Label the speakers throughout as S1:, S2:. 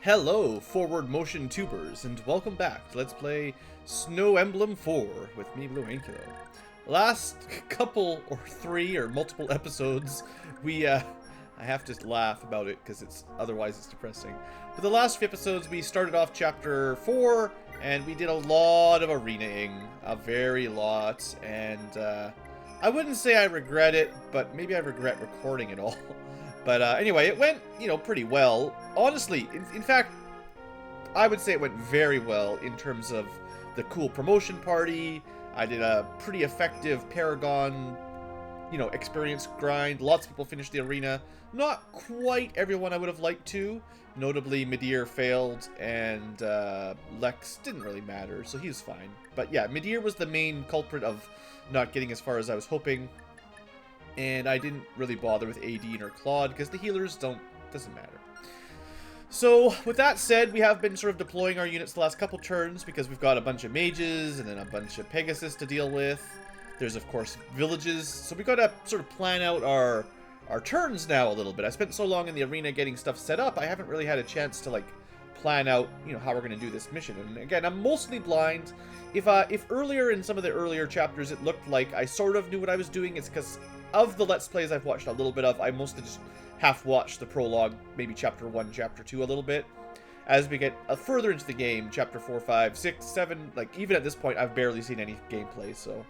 S1: Hello, forward motion tubers, and welcome back to Let's Play Snow Emblem 4 with me, BlueAnkylo. Last couple or three or multiple episodes, I have to laugh about it because otherwise it's depressing. But the last few episodes, we started off chapter 4, and we did a lot of arenaing, a very lot, and I wouldn't say I regret it, but maybe I regret recording it all. But anyway, it went, pretty well. Honestly, in fact, I would say it went very well in terms of the cool promotion party. I did a pretty effective Paragon, experience grind. Lots of people finished the arena. Not quite everyone I would have liked to. Notably, Midir failed, and Lex didn't really matter, so he was fine. But yeah, Midir was the main culprit of not getting as far as I was hoping. And I didn't really bother with AD or Claude because the healers doesn't matter. So with that said, we have been sort of deploying our units the last couple turns because we've got a bunch of mages and then a bunch of Pegasus to deal with. There's of course villages, so we got to sort of plan out our turns now a little bit. I spent so long in the arena getting stuff set up, I haven't really had a chance to plan out how we're going to do this mission. And again, I'm mostly blind. If earlier in some of the earlier chapters it looked like I sort of knew what I was doing, it's because of the Let's Plays I've watched a little bit of, I mostly just half-watched the prologue, maybe Chapter 1, Chapter 2 a little bit. As we get further into the game, Chapter 4, 5, 6, 7, even at this point, I've barely seen any gameplay, so.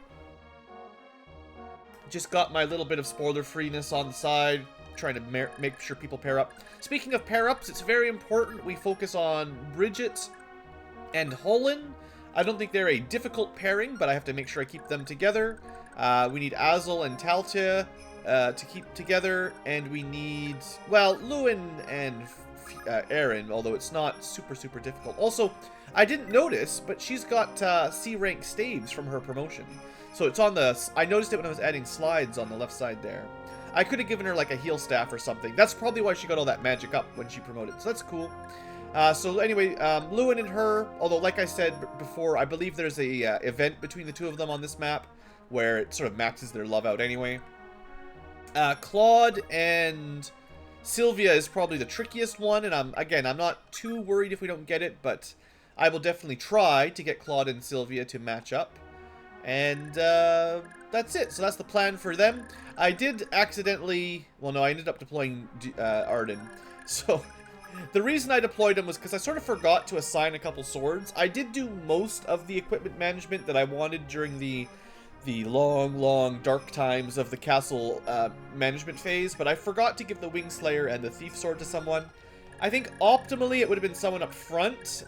S1: Just got my little bit of spoiler-freeness on the side, trying to make sure people pair up. Speaking of pair-ups, it's very important we focus on Bridget and Holland. I don't think they're a difficult pairing, but I have to make sure I keep them together. We need Azel and Taltia to keep together, and we need, well, Lewin and Aaron, although it's not super difficult. Also, I didn't notice, but she's got C rank staves from her promotion. So it's on I noticed it when I was adding slides on the left side there. I could have given her like a heal staff or something. That's probably why she got all that magic up when she promoted, so that's cool. So anyway, Lewin and her, although like I said before, I believe there's a event between the two of them on this map where it sort of maxes their love out anyway. Claude and Sylvia is probably the trickiest one, and I'm not too worried if we don't get it, but I will definitely try to get Claude and Sylvia to match up. And that's it. So that's the plan for them. I did accidentally, well no, I ended up deploying Arden. So the reason I deployed him was because I sort of forgot to assign a couple swords. I did do most of the equipment management that I wanted during the long dark times of the castle management phase, but I forgot to give the Wingslayer and the Thief Sword to someone. I think optimally it would have been someone up front.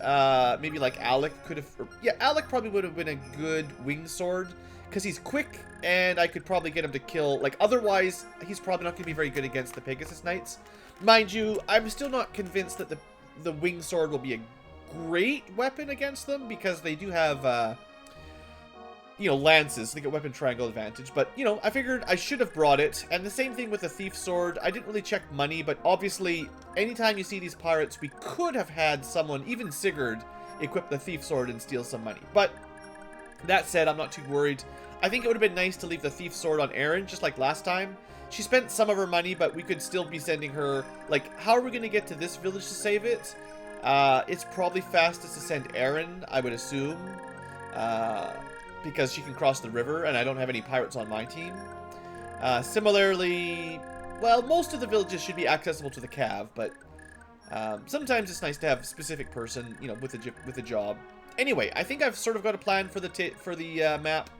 S1: Maybe like Alec could have, yeah, Alec probably would have been a good Wing Sword because he's quick and I could probably get him to kill, otherwise he's probably not going to be very good against the Pegasus Knights. Mind you, I'm still not convinced that the Wing Sword will be a great weapon against them because they do have lances, so they get weapon triangle advantage, but, I figured I should have brought it, and the same thing with the Thief Sword. I didn't really check money, but obviously, anytime you see these pirates, we could have had someone, even Sigurd, equip the Thief Sword and steal some money, but that said, I'm not too worried. I think it would have been nice to leave the Thief Sword on Erin, just like last time. She spent some of her money, but we could still be sending her, how are we going to get to this village to save it? It's probably fastest to send Erin, I would assume, because she can cross the river, and I don't have any pirates on my team. Similarly, well, most of the villages should be accessible to the Cav, but sometimes it's nice to have a specific person, with a job. Anyway, I think I've sort of got a plan for the map.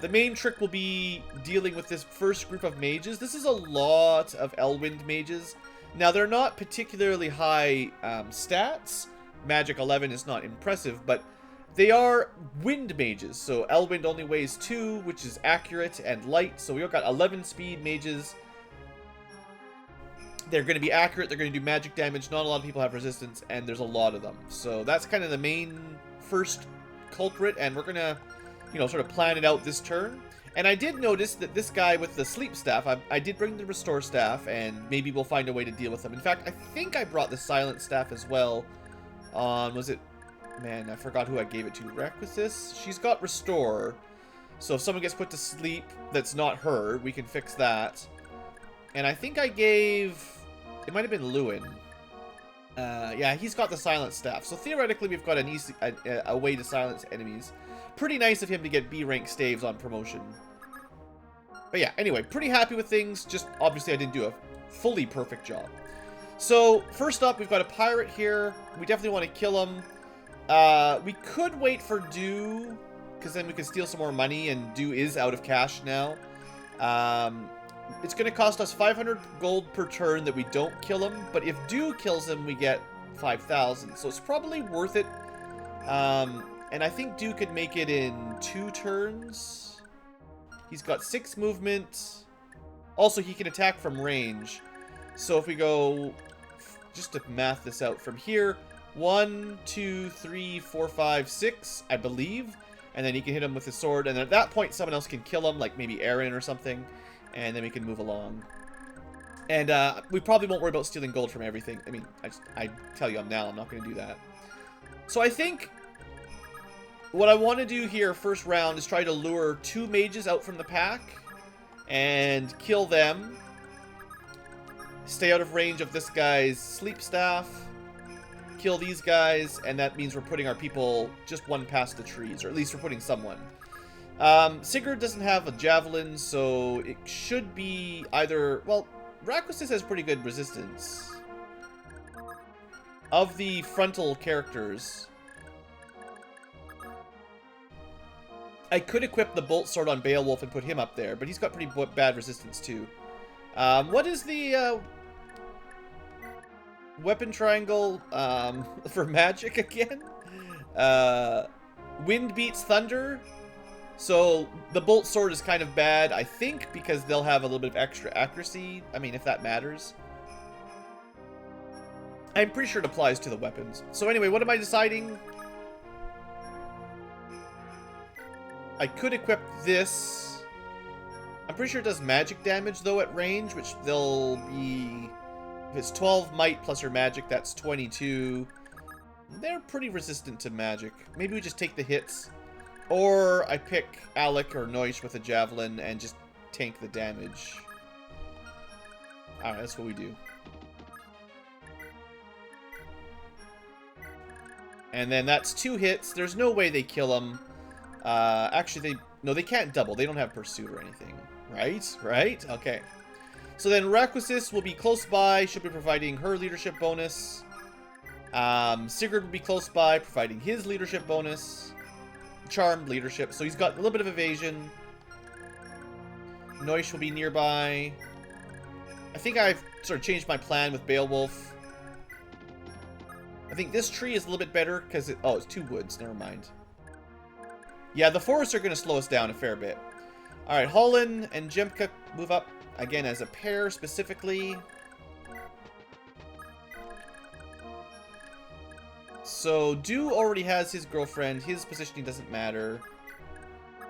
S1: The main trick will be dealing with this first group of mages. This is a lot of Elwind mages. Now, they're not particularly high stats. Magic 11 is not impressive, but they are wind mages, so Elwind only weighs 2, which is accurate and light, so we've got 11 speed mages. They're going to be accurate, they're going to do magic damage, not a lot of people have resistance, and there's a lot of them. So that's kind of the main first culprit, and we're going to, sort of plan it out this turn. And I did notice that this guy with the sleep staff, I did bring the restore staff, and maybe we'll find a way to deal with them. In fact, I think I brought the silent staff as well on, was it... Man, I forgot who I gave it to. Requisitus? She's got restore. So if someone gets put to sleep that's not her, we can fix that. And I think I gave... It might have been Lewin. Yeah, he's got the silent staff. So theoretically, we've got an easy a way to silence enemies. Pretty nice of him to get B rank staves on promotion. But yeah, anyway, pretty happy with things. Just obviously I didn't do a fully perfect job. So first up, we've got a pirate here. We definitely want to kill him. We could wait for Dew, because then we could steal some more money, and Dew is out of cash now. It's going to cost us 500 gold per turn that we don't kill him, but if Dew kills him, we get 5,000. So it's probably worth it. And I think Dew could make it in 2 turns. He's got 6 movement. Also, he can attack from range. So if we go, just to math this out from here, 1, 2, 3, 4, 5, 6, I believe. And then he can hit him with his sword. And then at that point, someone else can kill him, like maybe Aaron or something. And then we can move along. And we probably won't worry about stealing gold from everything. I mean, I tell you now, I'm not going to do that. So I think what I want to do here, first round, is try to lure 2 mages out from the pack. And kill them. Stay out of range of this guy's sleep staff. Kill these guys. And that means we're putting our people just one past the trees. Or at least we're putting someone. Sigurd doesn't have a javelin, so it should be either... Well, Raquistis has pretty good resistance. Of the frontal characters, I could equip the bolt sword on Beowulf and put him up there, but he's got pretty bad resistance too. What is the weapon triangle for magic again? Wind beats thunder. So the bolt sword is kind of bad, I think, because they'll have a little bit of extra accuracy. I mean, if that matters. I'm pretty sure it applies to the weapons. So anyway, what am I deciding? I could equip this. I'm pretty sure it does magic damage, though, at range, which they'll be... If it's 12 might plus her magic, that's 22. They're pretty resistant to magic. Maybe we just take the hits. Or I pick Alec or Noish with a javelin and just tank the damage. Alright, that's what we do. And then that's 2 hits. There's no way they kill him. Actually, they can't double. They don't have pursuit or anything. Right? Right? Okay. So then Raquistis will be close by. She'll be providing her leadership bonus. Sigurd will be close by, providing his leadership bonus. Charmed leadership. So he's got a little bit of evasion. Noish will be nearby. I think I've sort of changed my plan with Beowulf. I think this tree is a little bit better because it... Oh, it's 2 woods. Never mind. Yeah, the forests are going to slow us down a fair bit. Alright, Holland and Jemka move up again as a pair specifically. So, Dew already has his girlfriend. His positioning doesn't matter.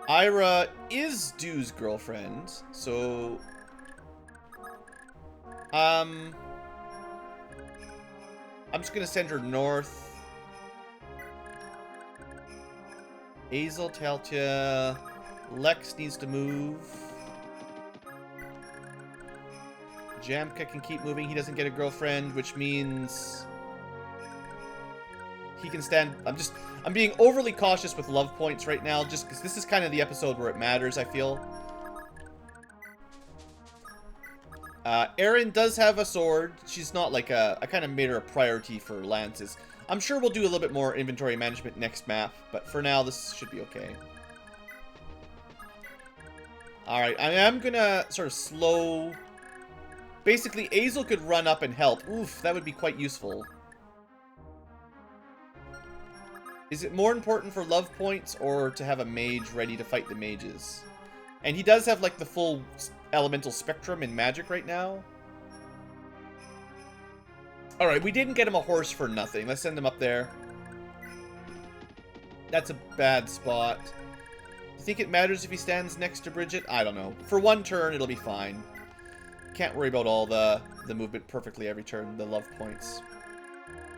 S1: Ira is Dew's girlfriend. So... I'm just going to send her north. Azel, Taltia... Lex needs to move. Jamka can keep moving. He doesn't get a girlfriend, which means... He can stand... I'm being overly cautious with love points right now, just because this is kind of the episode where it matters, I feel. Erin does have a sword. She's not like a... I kind of made her a priority for lances. I'm sure we'll do a little bit more inventory management next map, but for now, this should be okay. Alright, I am gonna sort of slow... Basically, Azel could run up and help. Oof, that would be quite useful. Is it more important for love points or to have a mage ready to fight the mages? And he does have, like, the full elemental spectrum in magic right now. Alright, we didn't get him a horse for nothing. Let's send him up there. That's a bad spot. You think it matters if he stands next to Bridget? I don't know. For 1 turn, it'll be fine. Can't worry about all the movement perfectly every turn, the love points.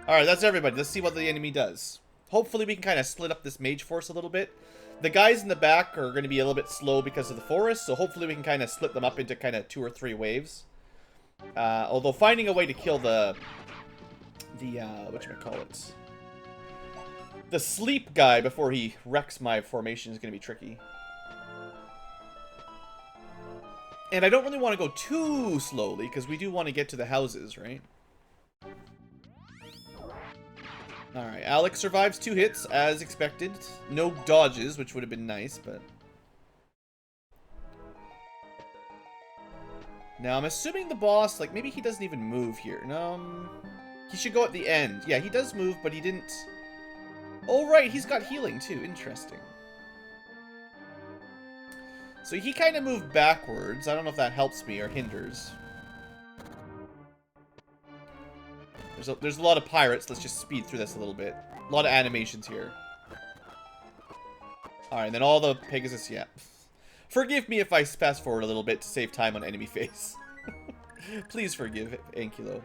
S1: Alright, that's everybody. Let's see what the enemy does. Hopefully we can kind of split up this mage force a little bit. The guys in the back are going to be a little bit slow because of the forest, so hopefully we can kind of split them up into kind of 2 or 3 waves. Although finding a way to kill the the whatchamacallit, the sleep guy before he wrecks my formation is going to be tricky. And I don't really want to go too slowly, because we do want to get to the houses, right? Alright, Alex survives 2 hits, as expected. No dodges, which would have been nice, but... Now, I'm assuming the boss, like, maybe he doesn't even move here. No, he should go at the end. Yeah, he does move, but he didn't... Oh, right, he's got healing, too. Interesting. So he kind of moved backwards. I don't know if that helps me or hinders. There's a lot of pirates. Let's just speed through this a little bit. A lot of animations here. Alright, and then all the Pegasus, yeah. Forgive me if I fast forward a little bit to save time on enemy face. Please forgive Ankylo.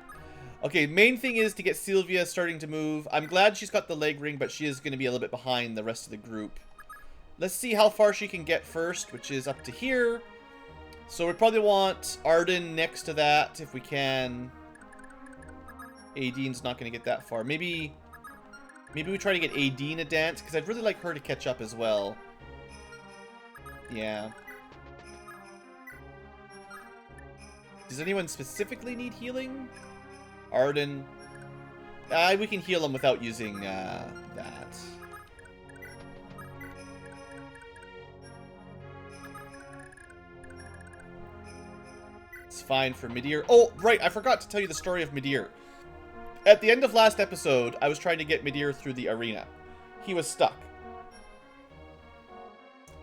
S1: Okay, main thing is to get Sylvia starting to move. I'm glad she's got the leg ring, but she is going to be a little bit behind the rest of the group. Let's see how far she can get first, which is up to here. So we probably want Arden next to that if we can. Aideen's not going to get that far. Maybe we try to get Aideen a dance, because I'd really like her to catch up as well. Yeah. Does anyone specifically need healing? Arden. We can heal him without using that. It's fine for Midir. Oh, right, I forgot to tell you the story of Midir. At the end of last episode, I was trying to get Midir through the arena. He was stuck.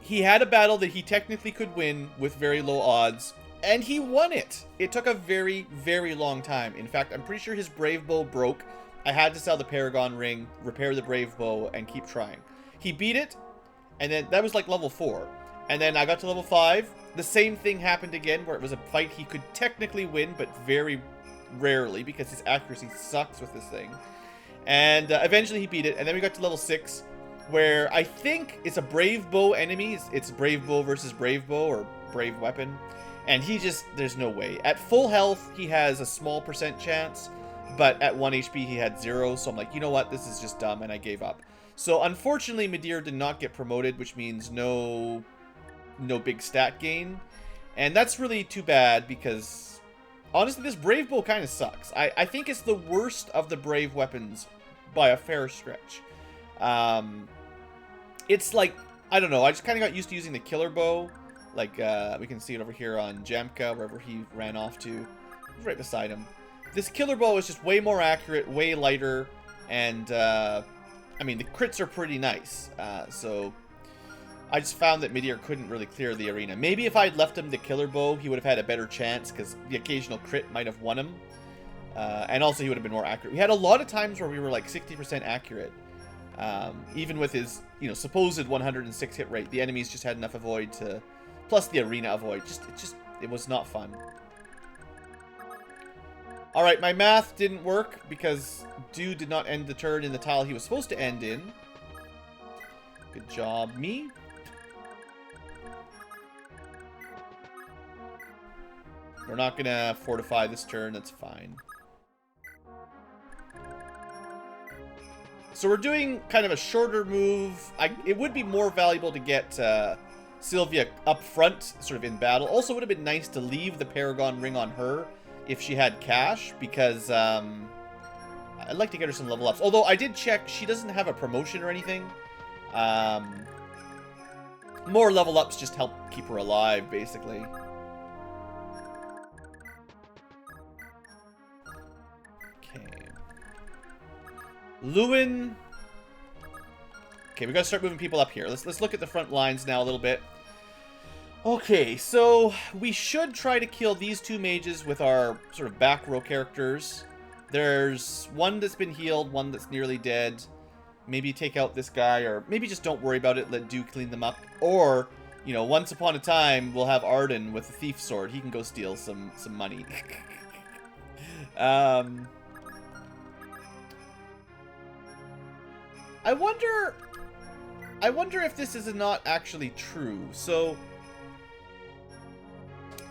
S1: He had a battle that he technically could win with very low odds, and he won it. It took a very, very long time. In fact, I'm pretty sure his Brave Bow broke. I had to sell the Paragon Ring, repair the Brave Bow, and keep trying. He beat it, and then that was like level 4. And then I got to level 5. The same thing happened again, where it was a fight he could technically win, but very rarely, because his accuracy sucks with this thing. And eventually he beat it, and then we got to level 6, where I think it's a Brave Bow enemy. It's Brave Bow versus Brave Bow, or Brave Weapon. And he just, there's no way. At full health, he has a small % chance, but at 1 HP, he had 0. So I'm like, you know what? This is just dumb, and I gave up. So unfortunately, Midir did not get promoted, which means no big stat gain. And that's really too bad, because honestly, this Brave Bow kind of sucks. I think it's the worst of the Brave weapons by a fair stretch. It's like, I don't know, I just kind of got used to using the Killer Bow. Like, we can see it over here on Jamka, wherever he ran off to. Right beside him. This Killer Bow is just way more accurate, way lighter, and, I mean, the crits are pretty nice. So, I just found that Midir couldn't really clear the arena. Maybe if I had left him the Killer Bow, he would have had a better chance, because the occasional crit might have won him. And also, he would have been more accurate. We had a lot of times where we were like 60% accurate. Even with his, supposed 106 hit rate, the enemies just had enough avoid to... Plus the arena avoid. It was not fun. Alright, my math didn't work because dude did not end the turn in the tile he was supposed to end in. Good job, me. We're not gonna fortify this turn, that's fine. So we're doing kind of a shorter move. It would be more valuable to get Sylvia up front, sort of in battle. Also, would have been nice to leave the Paragon Ring on her if she had cash, because I'd like to get her some level ups. Although I did check, she doesn't have a promotion or anything. More level ups just help keep her alive, basically. Lewin. Okay, we gotta start moving people up here. Let's look at the front lines now a little bit. Okay, so we should try to kill these 2 mages with our sort of back row characters. There's one that's been healed, one that's nearly dead. Maybe take out this guy, or maybe just don't worry about it, let Dew clean them up. Or, once upon a time, we'll have Arden with the thief sword. He can go steal some money. I wonder if this is not actually true. So,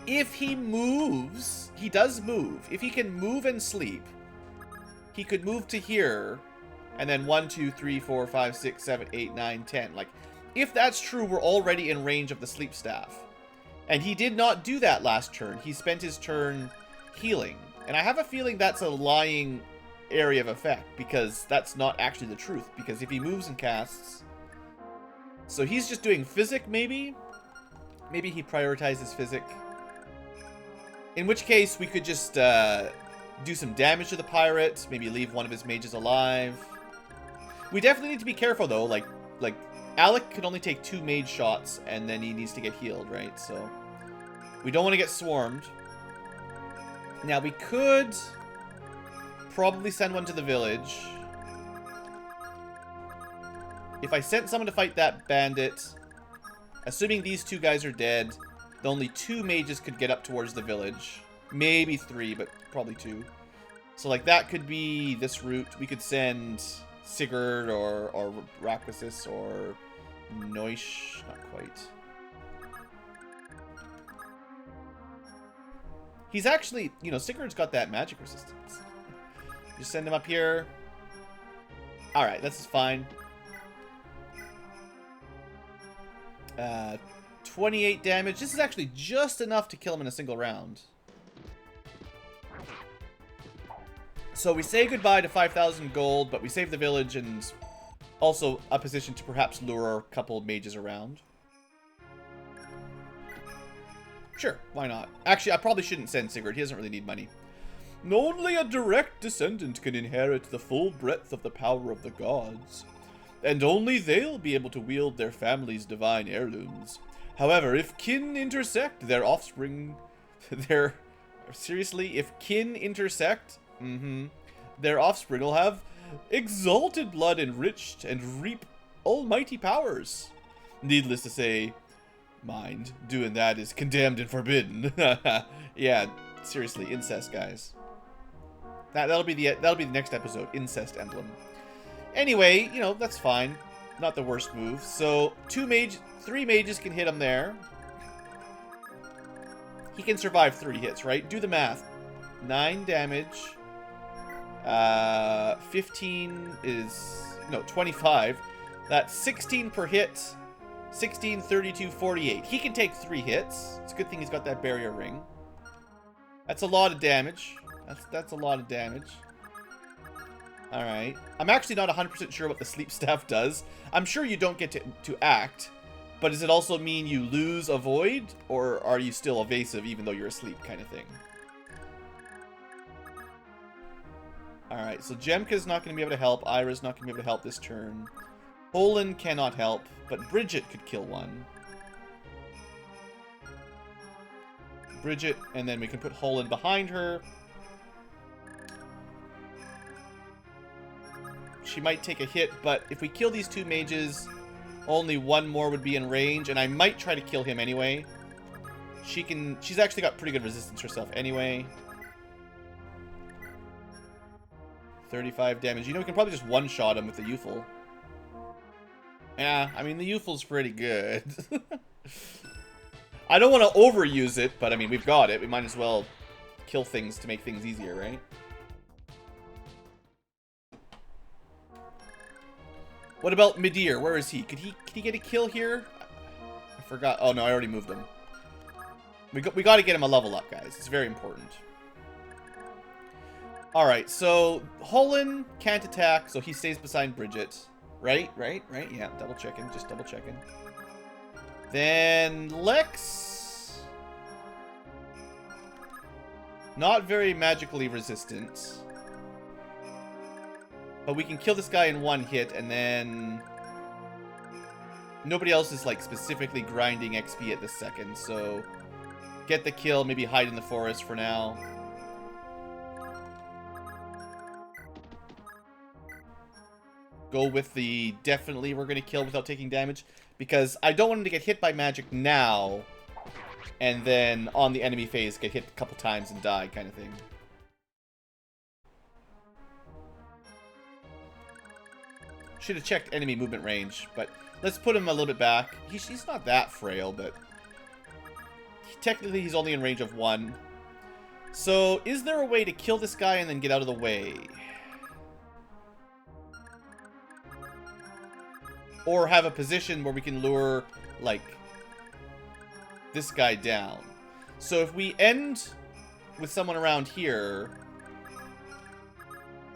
S1: if he moves, he does move. If he can move and sleep, he could move to here, and then 1, 2, 3, 4, 5, 6, 7, 8, 9, 10. Like, if that's true, we're already in range of the sleep staff. And he did not do that last turn. He spent his turn healing. And I have a feeling that's a lying area of effect, because that's not actually the truth. Because if he moves and casts... So he's just doing physic, maybe? Maybe he prioritizes physic. In which case, we could just do some damage to the pirate. Maybe leave one of his mages alive. We definitely need to be careful, though. Like Alec can only take 2 mage shots, and then he needs to get healed, right? So we don't want to get swarmed. Now, we could probably send one to the village. If I sent someone to fight that bandit, assuming these 2 guys are dead, the only 2 mages could get up towards the village. Maybe 3, but probably 2. So, like, that could be this route. We could send Sigurd or Raquasis or Noish. Not quite. He's actually, you know, Sigurd's got that magic resistance. Just send him up here. Alright, this is fine. 28 damage. This is actually just enough to kill him in a single round. So we say goodbye to 5,000 gold, but we save the village and also a position to perhaps lure a couple of mages around. Sure, why not? Actually, I probably shouldn't send Sigurd. He doesn't really need money. Only a direct descendant can inherit the full breadth of the power of the gods, and only they'll be able to wield their family's divine heirlooms. However, if kin intersect, their offspring... Seriously? If kin intersect... Their offspring will have exalted blood enriched and reap almighty powers. Needless to say, mind, doing that is condemned and forbidden. Yeah, seriously, incest, guys. That'll be the next episode, Incest Emblem. Anyway, you know, that's fine. Not the worst move. So, 3 mages can hit him there. He can survive 3 hits, right? Do the math. 9 damage. 15 is... No, 25. That's 16 per hit. 16, 32, 48. He can take 3 hits. It's a good thing he's got that barrier ring. That's a lot of damage. That's a lot of damage. Alright. I'm actually not 100% sure what the sleep staff does. I'm sure you don't get to act. But does it also mean you lose avoid? Or are you still evasive even though you're asleep kind of thing? Alright, so Jemka's not going to be able to help. Ira's not going to be able to help this turn. Olin cannot help, but Bridget could kill one. Bridget, and then we can put Holland behind her. She might take a hit, but if we kill these 2 mages, only 1 more would be in range, and I might try to kill him anyway. She's actually got pretty good resistance herself anyway. 35 damage. You know, we can probably just one-shot him with the Youthful. Yeah, I mean, the Youthful's pretty good. I don't want to overuse it, but I mean, we've got it. We might as well kill things to make things easier, right? What about Midir? Where is he? Could he get a kill here? I forgot. Oh, no, I already moved him. We got to get him a level up, guys. It's very important. Alright, so Holland can't attack, so he stays beside Bridget. Right? Yeah, double checking. Just double checking. Then Lex... Not very magically resistant. But we can kill this guy in 1 hit, and then... Nobody else is, like, specifically grinding XP at this second, so... Get the kill, maybe hide in the forest for now. Go with the definitely we're going to kill without taking damage. Because I don't want him to get hit by magic now. And then on the enemy phase get hit a couple times and die kind of thing. Should have checked enemy movement range. But let's put him a little bit back. He's not that frail, but... Technically he's only in range of 1. So is there a way to kill this guy and then get out of the way? Or have a position where we can lure, like, this guy down. So if we end with someone around here,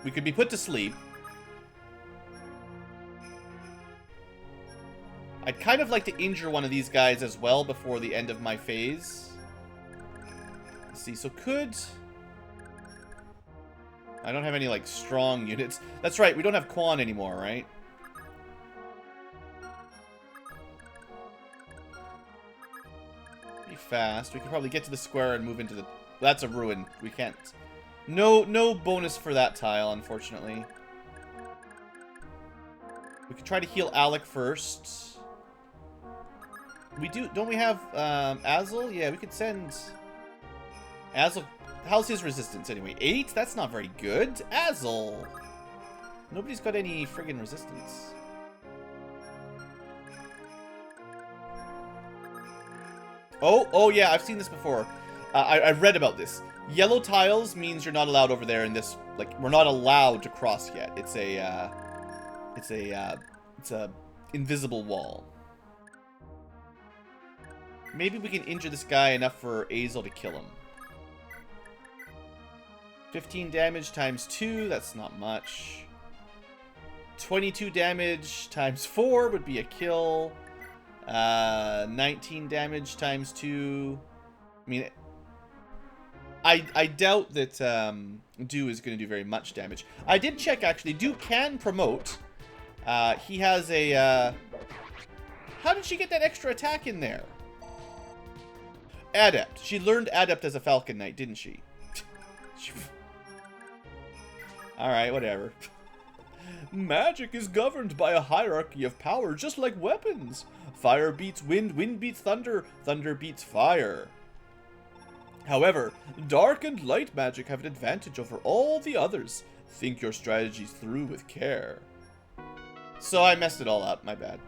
S1: we could be put to sleep. I'd kind of like to injure one of these guys as well before the end of my phase. Let's see, so could... I don't have any, like, strong units. That's right, we don't have Quan anymore, right? Pretty fast. We could probably get to the square and move into the... That's a ruin. We can't... No bonus for that tile, unfortunately. We could try to heal Alec first. We do... Don't we have, Azel? Yeah, we could send... Azel... How's his resistance, anyway? 8? That's not very good. Azel! Nobody's got any friggin' resistance. Oh, yeah, I've seen this before. I read about this. Yellow tiles means you're not allowed over there in this... Like, we're not allowed to cross yet. It's a invisible wall. Maybe we can injure this guy enough for Azel to kill him. 15 damage times 2, that's not much. 22 damage times 4 would be a kill. 19 damage times 2. I mean, I doubt that Do is going to do very much damage. I did check, actually. Do can promote. He has a... How did she get that extra attack in there? Adept. She learned Adept as a Falcon Knight, didn't she? Alright, whatever. Magic is governed by a hierarchy of power, just like weapons. Fire beats wind, wind beats thunder, thunder beats fire. However, dark and light magic have an advantage over all the others. Think your strategies through with care. So I messed it all up, my bad.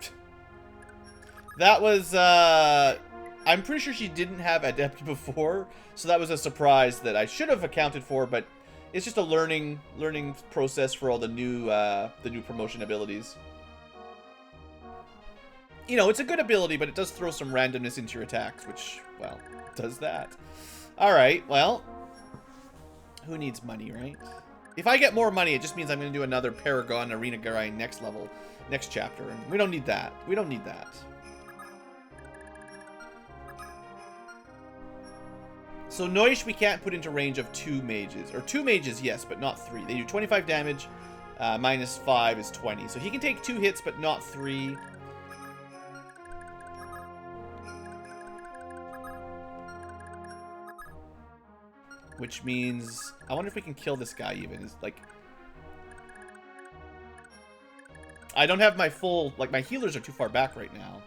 S1: That was, I'm pretty sure she didn't have Adept before, so that was a surprise that I should have accounted for, but it's just a learning process for all the new promotion abilities. You know, it's a good ability, but it does throw some randomness into your attacks, which, well, does that. Alright, well, who needs money, right? If I get more money, it just means I'm going to do another Paragon Arena grind next level, next chapter, and we don't need that. We don't need that. So Noish we can't put into range of 2 mages. Or 2 mages, yes, but not 3. They do 25 damage, minus 5 is 20. So he can take 2 hits, but not 3. Which means... I wonder if we can kill this guy even. Is like... I don't have my full... Like, my healers are too far back right now.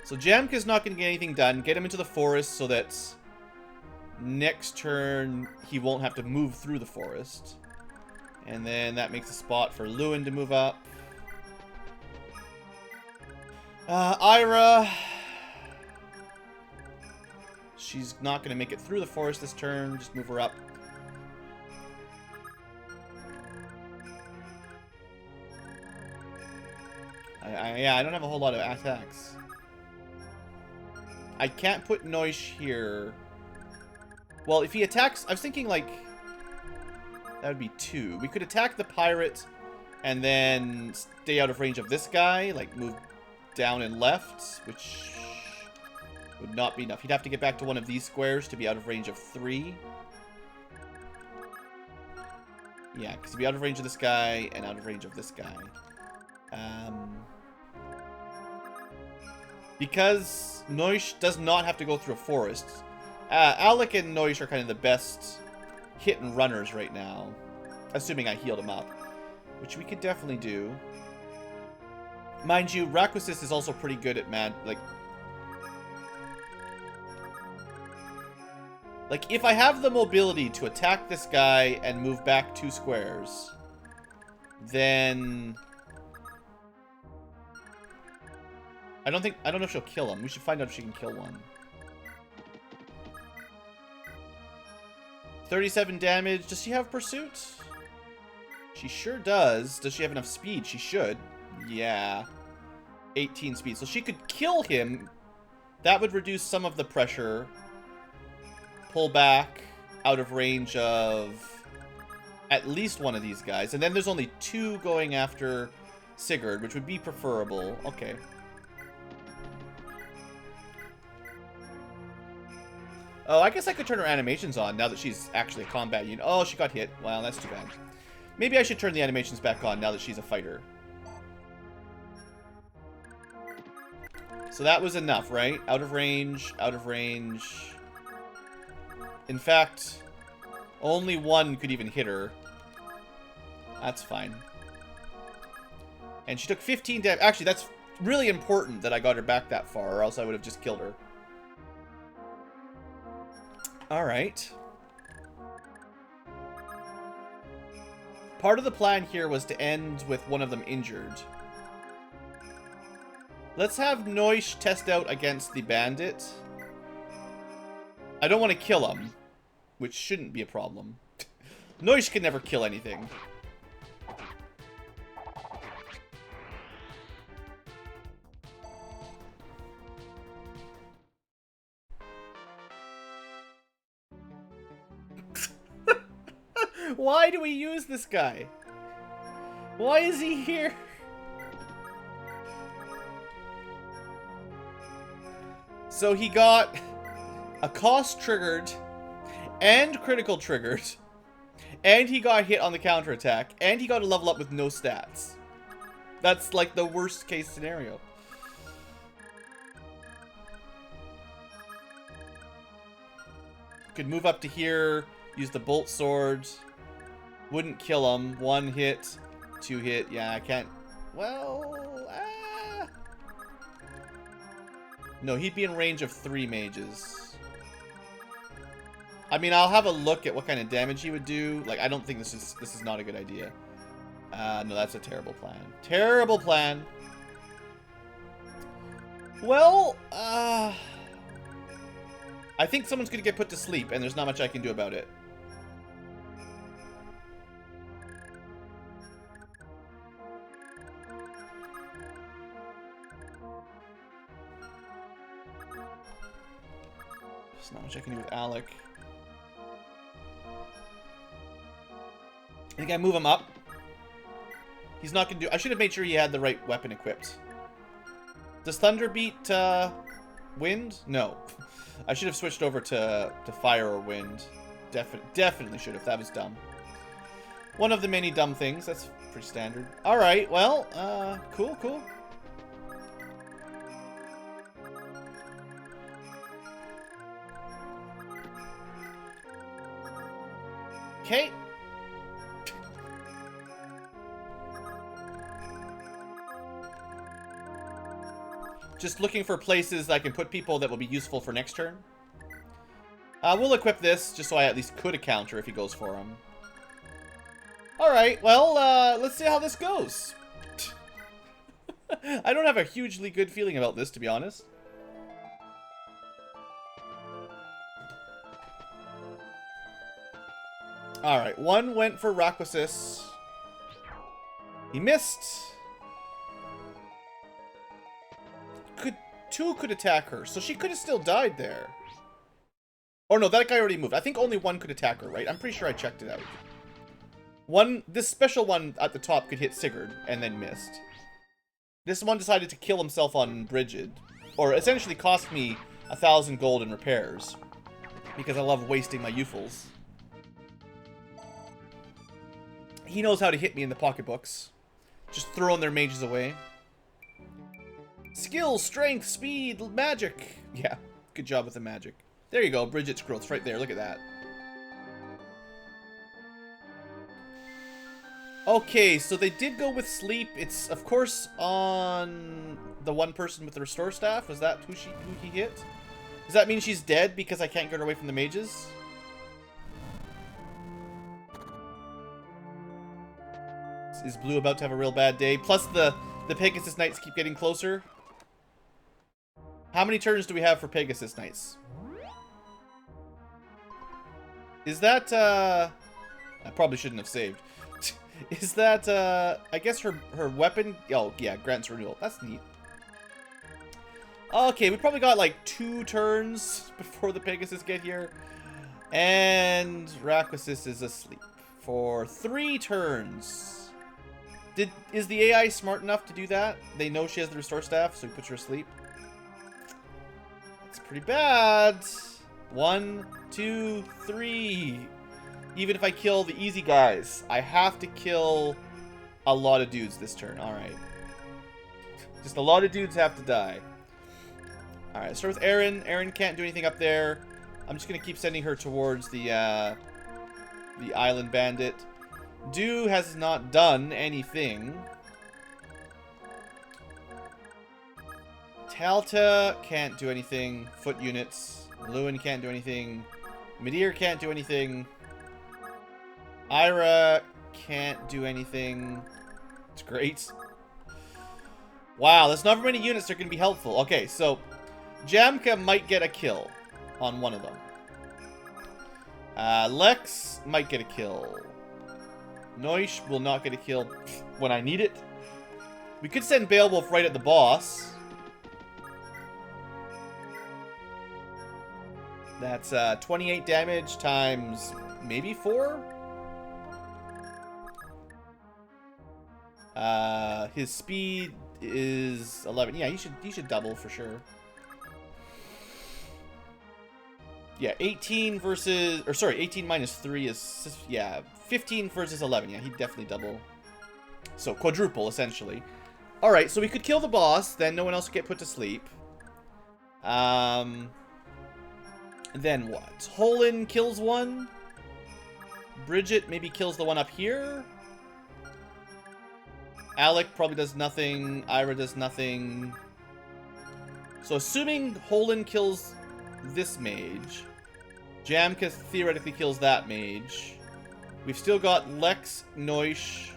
S1: So Jamka's not going to get anything done. Get him into the forest so that next turn he won't have to move through the forest. And then that makes a spot for Lewin to move up. Ira... She's not going to make it through the forest this turn. Just move her up. Yeah, I don't have a whole lot of attacks. I can't put Noish here. Well, if he attacks... I was thinking, like... That would be 2. We could attack the pirate and then stay out of range of this guy. Like, move down and left, which would not be enough. He'd have to get back to one of these squares to be out of range of 3. Yeah, because he'd be out of range of this guy and out of range of this guy. Because Noish does not have to go through a forest. Alec and Noish are kind of the best hit and runners right now. Assuming I healed him up. Which we could definitely do. Mind you, Raquasis is also pretty good at Like, if I have the mobility to attack this guy and move back 2 squares, then... I don't know if she'll kill him. We should find out if she can kill one. 37 damage. Does she have pursuit? She sure does. Does she have enough speed? She should. Yeah. 18 speed. So she could kill him. That would reduce some of the pressure. Pull back out of range of at least one of these guys. And then there's only 2 going after Sigurd, which would be preferable. Okay. Oh, I guess I could turn her animations on now that she's actually a combat unit. Oh, she got hit. Wow, that's too bad. Maybe I should turn the animations back on now that she's a fighter. So that was enough, right? Out of range, out of range. In fact, only 1 could even hit her. That's fine. And she took 15 damage. Actually, that's really important that I got her back that far, or else I would have just killed her. Alright. Part of the plan here was to end with one of them injured. Let's have Noish test out against the bandit. I don't want to kill him, which shouldn't be a problem. Noish can never kill anything. Why do we use this guy? Why is he here? So he got a cost triggered and critical triggered, and he got hit on the counterattack, and he got a level up with no stats. That's like the worst case scenario. Could move up to here, use the bolt sword. Wouldn't kill him. 1 hit, 2 hit. Yeah, I can't. Well, no, he'd be in range of 3 mages. I mean, I'll have a look at what kind of damage he would do. Like, I don't think this is not a good idea. No, that's a terrible plan. Terrible plan. Well, I think someone's gonna get put to sleep, and there's not much I can do about it. There's not much I can do with Alec. I think I move him up. He's not gonna do... I should have made sure he had the right weapon equipped. Does Thunder beat Wind? No. I should have switched over to Fire or Wind. Definitely should have. That was dumb. One of the many dumb things. That's pretty standard. Alright, well, cool, cool. Okay. Just looking for places I can put people that will be useful for next turn. We'll equip this, just so I at least could counter if he goes for him. Alright, well, let's see how this goes. I don't have a hugely good feeling about this, to be honest. Alright, 1 went for Raquasis. He missed. 2 could attack her, so she could have still died there. Oh no, that guy already moved. I think only 1 could attack her, right? I'm pretty sure I checked it out. This special one at the top could hit Sigurd, and then missed. This one decided to kill himself on Brigid, or essentially cost me 1,000 gold in repairs, because I love wasting my euphals. He knows how to hit me in the pocketbooks. Just throwing their mages away. Skill, strength, speed, magic. Yeah, good job with the magic. There you go, Bridget's growth right there. Look at that. Okay, so they did go with sleep. It's, of course, on the one person with the restore staff. Was that who he hit? Does that mean she's dead because I can't get her away from the mages? Is Blue about to have a real bad day? Plus the Pegasus Knights keep getting closer. How many turns do we have for Pegasus Knights? Is that, I probably shouldn't have saved. Is that, I guess her weapon... Oh, yeah, grants renewal. That's neat. Okay, we probably got like 2 turns before the Pegasus get here. And Raquasis is asleep for 3 turns. Is the AI smart enough to do that? They know she has the restore staff, so he puts her asleep. That's pretty bad. 1, 2, 3. Even if I kill the easy guys, I have to kill a lot of dudes this turn. Alright. Just a lot of dudes have to die. Alright, start with Erin. Erin can't do anything up there. I'm just going to keep sending her towards the Island Bandit. Du has not done anything. Talta can't do anything. Foot units. Lewin can't do anything. Midir can't do anything. Ira can't do anything. It's great. Wow, there's not very many units that are going to be helpful. Okay, so Jamka might get a kill on one of them. Lex might get a kill. Noish will not get a kill when I need it. We could send Beowulf right at the boss. That's 28 damage times maybe 4? His speed is 11. Yeah, he should double for sure. Yeah, 18 versus... Or sorry, 18 minus 3 is... Yeah, 15 versus 11. Yeah, he'd definitely double. So, quadruple, essentially. Alright, so we could kill the boss, then no one else would get put to sleep. Then what? Holin kills one. Bridget maybe kills the one up here. Alec probably does nothing. Ira does nothing. So assuming Holin kills this mage, Jamka theoretically kills that mage. We've still got Lex, Noish,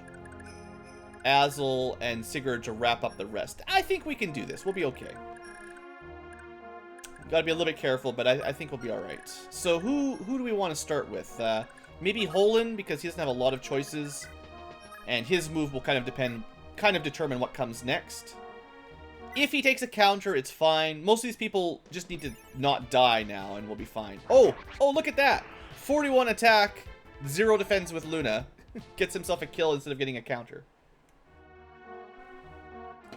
S1: Azel, and Sigurd to wrap up the rest. I think we can do this. We'll be okay. Gotta be a little bit careful, but I think we'll be alright. So who do we want to start with? Maybe Holin, because he doesn't have a lot of choices. And his move will kind of determine what comes next. If he takes a counter, it's fine. Most of these people just need to not die now, and we'll be fine. Oh, look at that! 41 attack, 0 defense with Luna. Gets himself a kill instead of getting a counter.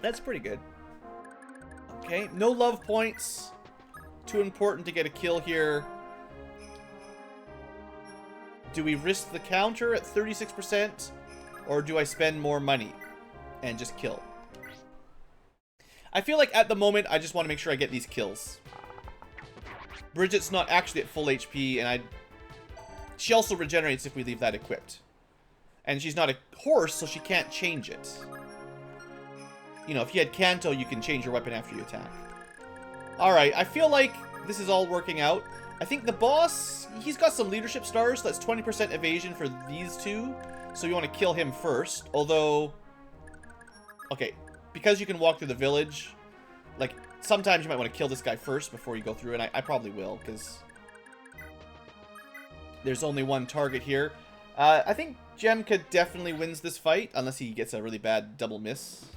S1: That's pretty good. Okay, no love points. Too important to get a kill here. Do we risk the counter at 36%? Or do I spend more money and just kill? I feel like at the moment, I just want to make sure I get these kills. Bridget's not actually at full HP, and she also regenerates if we leave that equipped. And she's not a horse, so she can't change it. You know, if you had Kanto, you can change your weapon after you attack. Alright, I feel like this is all working out. I think the boss, he's got some leadership stars, so that's 20% evasion for these two. So you want to kill him first, although... Okay, because you can walk through the village, like, sometimes you might want to kill this guy first before you go through, and I probably will, because there's only one target here. I think Jemka definitely wins this fight, unless he gets a really bad double miss,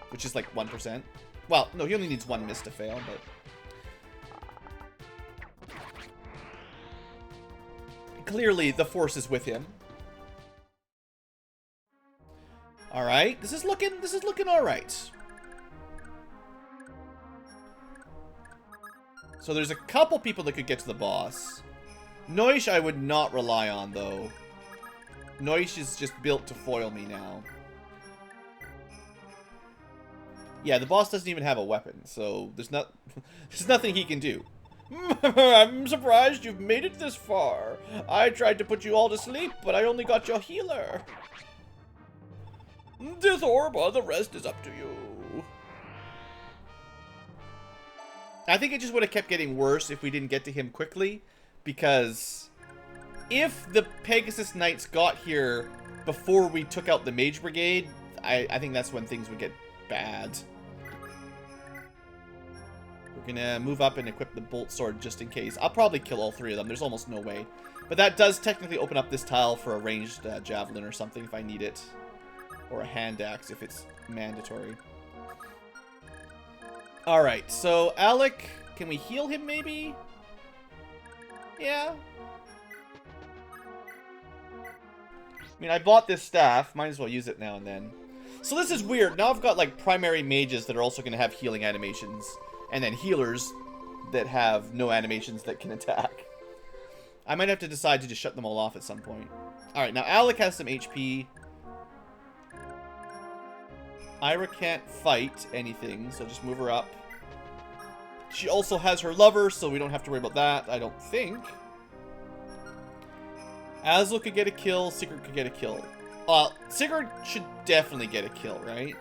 S1: which is like 1%. Well, no, he only needs 1 miss to fail, but... Clearly, the force is with him. Alright, this is looking alright. So there's a couple people that could get to the boss. Noish I would not rely on, though. Noish is just built to foil me now. Yeah, the boss doesn't even have a weapon, so there's nothing he can do. I'm surprised you've made it this far. I tried to put you all to sleep, but I only got your healer. Dithorba, the rest is up to you. I think it just would have kept getting worse if we didn't get to him quickly, because if the Pegasus Knights got here before we took out the Mage Brigade, I think that's when things would get bad. We're gonna move up and equip the Bolt Sword just in case. I'll probably kill all 3 of them. There's almost no way. But that does technically open up this tile for a ranged javelin or something if I need it. Or a hand axe if it's mandatory. Alright, so Alec, can we heal him maybe? Yeah. I mean, I bought this staff. Might as well use it now and then. So this is weird. Now I've got, like, primary mages that are also going to have healing animations. And then healers that have no animations that can attack. I might have to decide to just shut them all off at some point. Alright, now Alec has some HP. Ira can't fight anything, so just move her up. She also has her lover, so we don't have to worry about that, I don't think. Azel could get a kill, Sigurd could get a kill. Sigurd should definitely get a kill, right?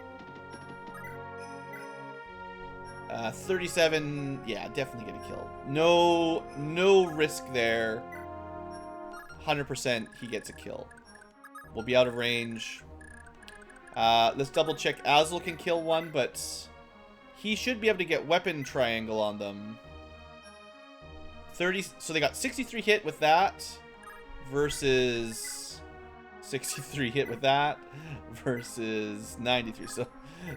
S1: 37, yeah, definitely get a kill. No risk there. 100% he gets a kill. We'll be out of range. Let's double check. Azel can kill one, but he should be able to get weapon triangle on them. 30, so they got 63 hit with that versus 63 hit with that versus 93. So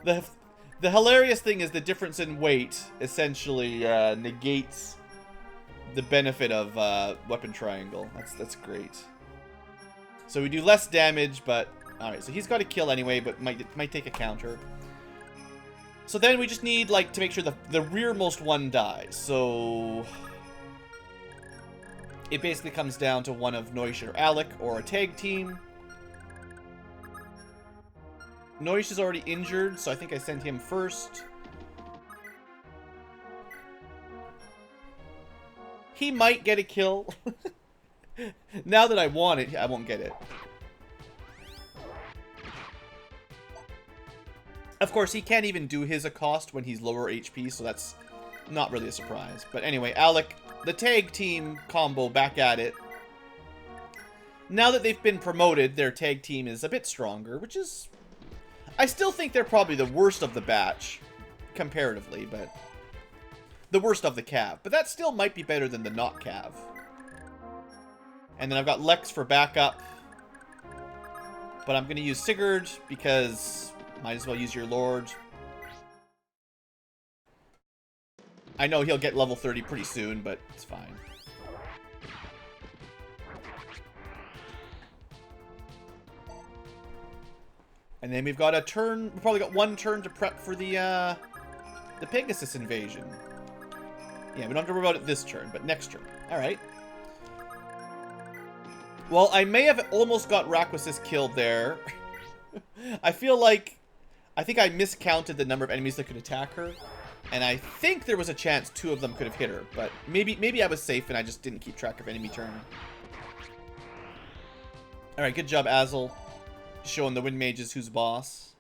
S1: the hilarious thing is the difference in weight essentially negates the benefit of weapon triangle. That's great. So we do less damage, but alright, so he's got to kill anyway, but might take a counter. So then we just need, like, to make sure the rearmost one dies. So it basically comes down to one of Noish or Alec or a tag team. Noish is already injured, so I think I sent him first. He might get a kill. Now that I want it, I won't get it. Of course, he can't even do his accost when he's lower HP, so that's not really a surprise. But anyway, Alec, the tag team combo, back at it. Now that they've been promoted, their tag team is a bit stronger, which is... I still think they're probably the worst of the batch, comparatively, but... the worst of the Cav. But that still might be better than the not Cav. And then I've got Lex for backup. But I'm going to use Sigurd, because... might as well use your Lord. I know he'll get level 30 pretty soon, but it's fine. And then we've got a turn. We've probably got one turn to prep for the Pegasus invasion. Yeah, we don't have to worry about it this turn, but next turn. Alright. Well, I may have almost got Raquasis killed there. I feel like... I think I miscounted the number of enemies that could attack her. And I think there was a chance 2 of them could have hit her. But maybe I was safe and I just didn't keep track of enemy turn. Alright, good job, Azel. Showing the Wind Mages who's boss.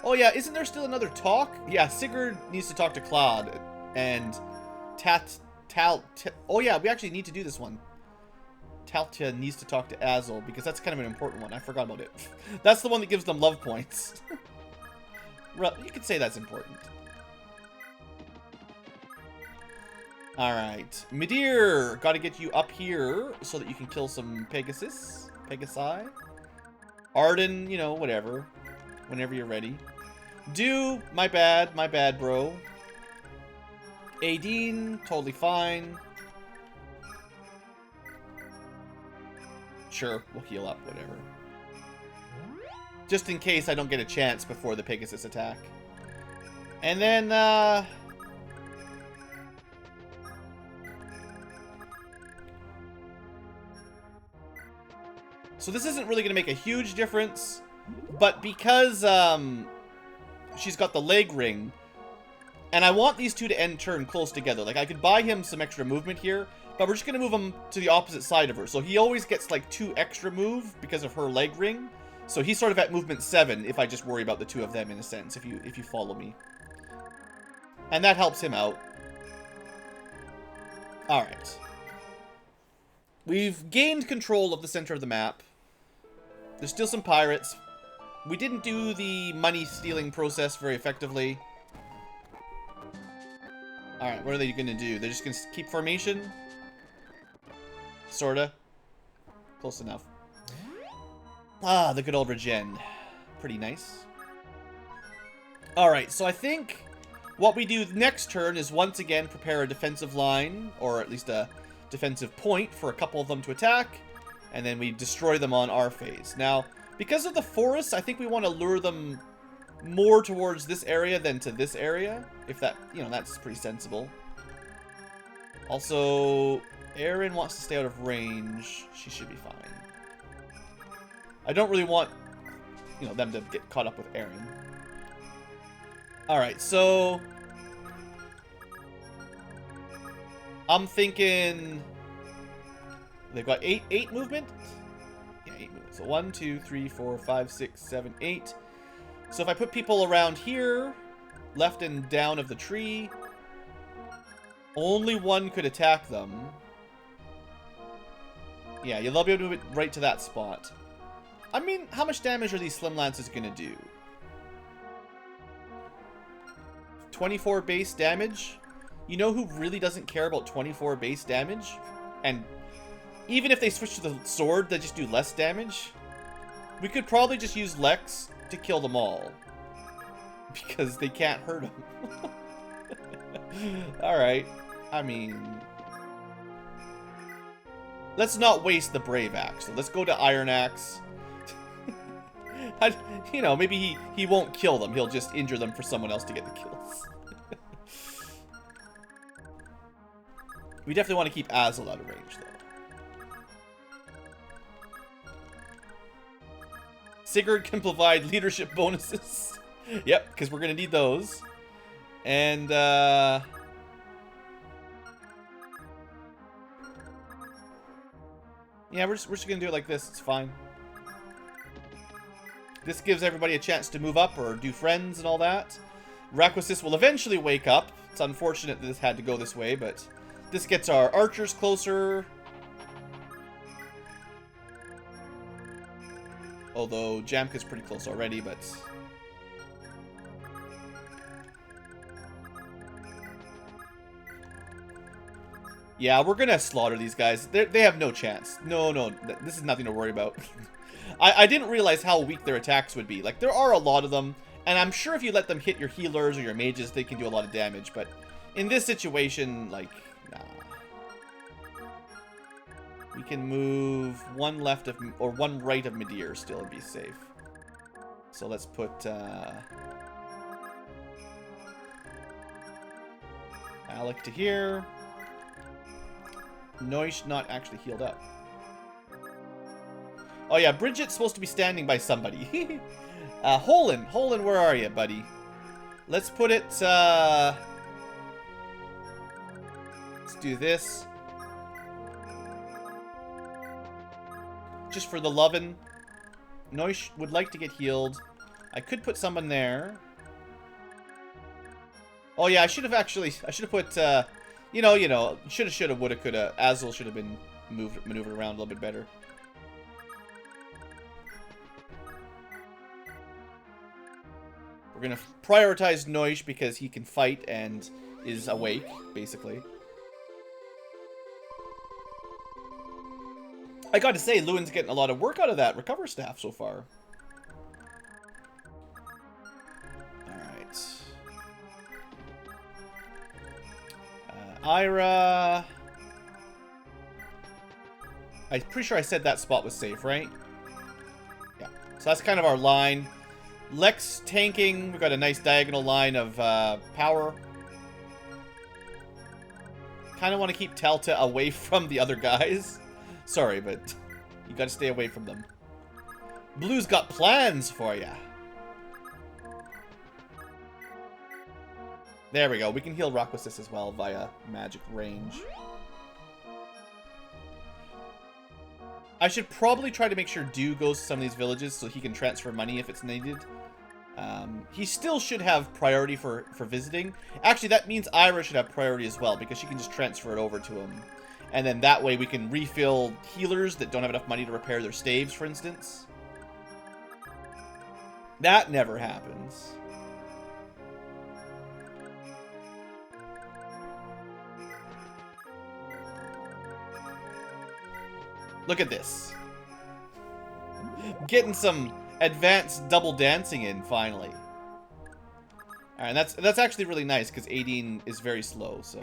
S1: Oh yeah, isn't there still another talk? Yeah, Sigurd needs to talk to Claude. And oh yeah, we actually need to do this one. Taltia needs to talk to Azel, because that's kind of an important one. I forgot about it. That's the one that gives them love points. You could say that's important. Alright. Midir, gotta get you up here so that you can kill some Pegasi. Arden, you know, whatever. Whenever you're ready. My bad, bro. Aideen, totally fine. Sure, we'll heal up, whatever. Just in case I don't get a chance before the Pegasus attack. And then, so this isn't really going to make a huge difference, but because, she's got the leg ring, and I want these two to end turn close together. Like, I could buy him some extra movement here, but we're just going to move him to the opposite side of her. So he always gets, like, 2 extra move because of her leg ring. So he's sort of at movement 7 if I just worry about the 2 of them, in a sense, if you follow me. And that helps him out. Alright. We've gained control of the center of the map. There's still some pirates. We didn't do the money stealing process very effectively. Alright, what are they going to do? They're just going to keep formation? Sorta. Close enough. Ah, the good old regen. Pretty nice. Alright, so I think what we do next turn is once again prepare a defensive line, or at least a defensive point for a couple of them to attack, and then we destroy them on our phase. Now, because of the forests, I think we want to lure them more towards this area than to this area, if that, you know, that's pretty sensible. Also, Erin wants to stay out of range. She should be fine. I don't really want, you know, them to get caught up with Erin. Alright, so I'm thinking they've got 8 movement? Yeah, 8 movement. So 1, 2, 3, 4, 5, 6, 7, 8. So if I put people around here, left and down of the tree, only one could attack them. Yeah, you'll be able to move it right to that spot. I mean, how much damage are these Slim Lances going to do? 24 base damage? You know who really doesn't care about 24 base damage? And even if they switch to the sword, they just do less damage? We could probably just use Lex to kill them all. Because they can't hurt them. Alright. I mean, let's not waste the Brave Axe. So let's go to Iron Axe. You know, maybe he won't kill them. He'll just injure them for someone else to get the kills. We definitely want to keep Azel out of range, though. Sigurd can provide leadership bonuses. Yep, because we're going to need those. And, yeah, we're just going to do it like this. It's fine. This gives everybody a chance to move up or do friends and all that. Raquasis will eventually wake up. It's unfortunate that this had to go this way, but this gets our archers closer. Although Jamka's pretty close already, but... yeah, we're gonna slaughter these guys. They have no chance. No, this is nothing to worry about. I didn't realize how weak their attacks would be. Like, there are a lot of them, and I'm sure if you let them hit your healers or your mages, they can do a lot of damage, but in this situation, like, nah. We can move one left of, or one right of Midir still and be safe. So let's put, Alec to here. Noish not actually healed up. Oh yeah, Bridget's supposed to be standing by somebody. Holin, where are you, buddy? Let's put it, let's do this. Just for the lovin'. Noish would like to get healed. I could put someone there. Oh yeah, I should have put, you know, shoulda, woulda, coulda. Azel should have been maneuvered around a little bit better. We're gonna prioritize Noish because he can fight and is awake, basically. I gotta say, Lewin's getting a lot of work out of that recover staff so far. Alright. Ira... I'm pretty sure I said that spot was safe, right? Yeah. So that's kind of our line. Lex tanking. We've got a nice diagonal line of power. Kind of want to keep Talta away from the other guys. Sorry, but you got to stay away from them. Blue's got plans for ya. There we go. We can heal Raquasis as well via magic range. I should probably try to make sure Dew goes to some of these villages so he can transfer money if it's needed. He still should have priority for visiting. Actually, that means Ira should have priority as well, because she can just transfer it over to him. And then that way we can refill healers that don't have enough money to repair their staves, for instance. That never happens. Look at this. Getting some advanced double dancing in, finally. Alright, that's actually really nice, because Aideen is very slow, so...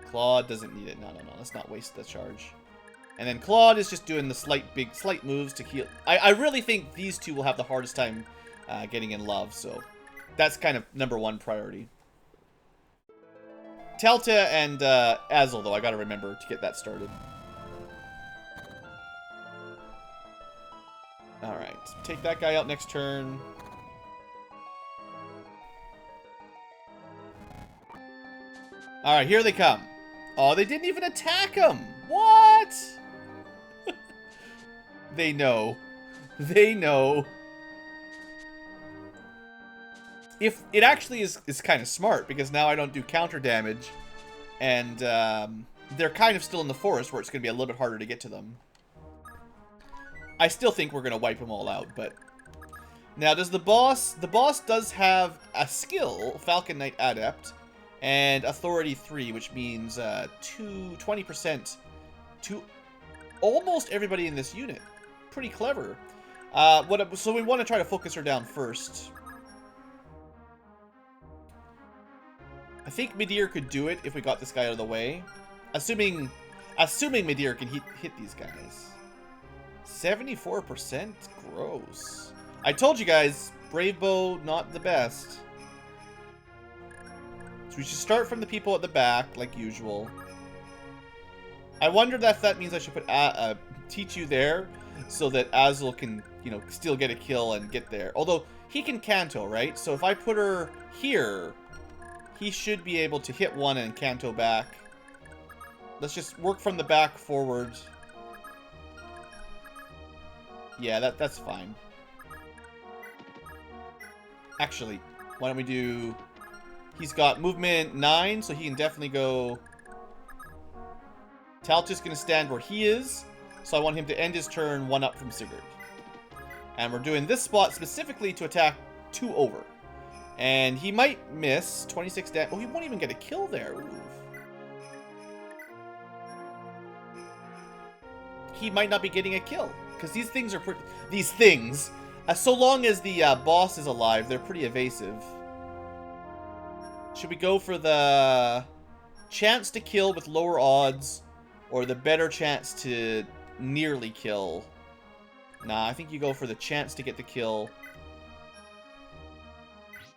S1: Claude doesn't need it. No. Let's not waste the charge. And then Claude is just doing the slight moves to heal. I really think these two will have the hardest time getting in love, so... That's kind of #1 priority. Talta and Azel, though, I gotta remember to get that started. Alright, take that guy out next turn. Alright, here they come. Oh, they didn't even attack him! What? They know. They know. If it actually is kind of smart, because now I don't do counter damage, and they're kind of still in the forest where it's going to be a little bit harder to get to them. I still think we're going to wipe them all out, but... Now, does the boss does have a skill, Falcon Knight Adept, and Authority 3, which means 20% to almost everybody in this unit. Pretty clever. So we want to try to focus her down first. I think Midir could do it if we got this guy out of the way. Assuming Midir can hit these guys. 74%? Gross. I told you guys, Brave Bow, not the best. So we should start from the people at the back, like usual. I wondered if that means I should put teach you there, so that Azel can, you know, still get a kill and get there. Although, he can Canto, right? So if I put her here, he should be able to hit one and Canto back. Let's just work from the back forward. Yeah, that's fine. Actually, why don't we do... He's got movement 9, so he can definitely go... Talta's going to stand where he is, so I want him to end his turn 1 up from Sigurd. And we're doing this spot specifically to attack 2 over. And he might miss 26 damage. Oh, he won't even get a kill there. Ooh. He might not be getting a kill, because these things are so long as the boss is alive, they're pretty evasive. Should we go for the chance to kill with lower odds, or the better chance to nearly kill? Nah, I think you go for the chance to get the kill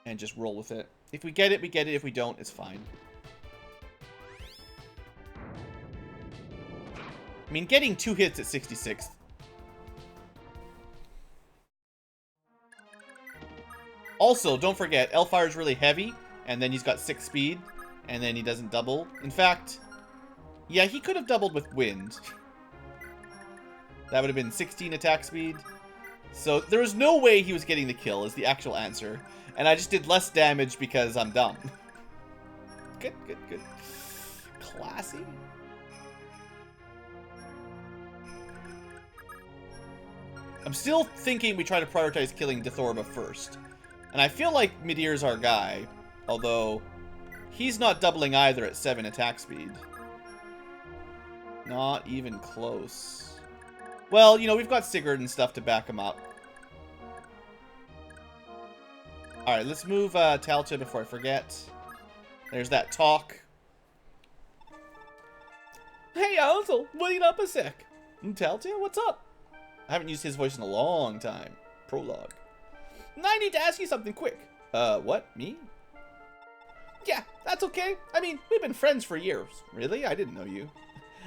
S1: and just roll with it. If we get it, we get it. If we don't, it's fine. I mean, getting 2 hits at 66th. Also, don't forget, Elfire's really heavy, and then he's got 6 speed, and then he doesn't double. In fact, yeah, he could have doubled with wind. That would have been 16 attack speed. So there was no way he was getting the kill, is the actual answer. And I just did less damage because I'm dumb. Good, good, good. Classy. I'm still thinking we try to prioritize killing Dithorba first. And I feel like Midir's our guy, although he's not doubling either at 7 attack speed. Not even close. Well, you know, we've got Sigurd and stuff to back him up. Alright, let's move Talta before I forget. There's that talk. Hey, Azel, wait up a sec. Talta, what's up? I haven't used his voice in a long time. Prologue. I need to ask you something quick. What? Me? Yeah, that's okay. I mean, we've been friends for years. Really? I didn't know you.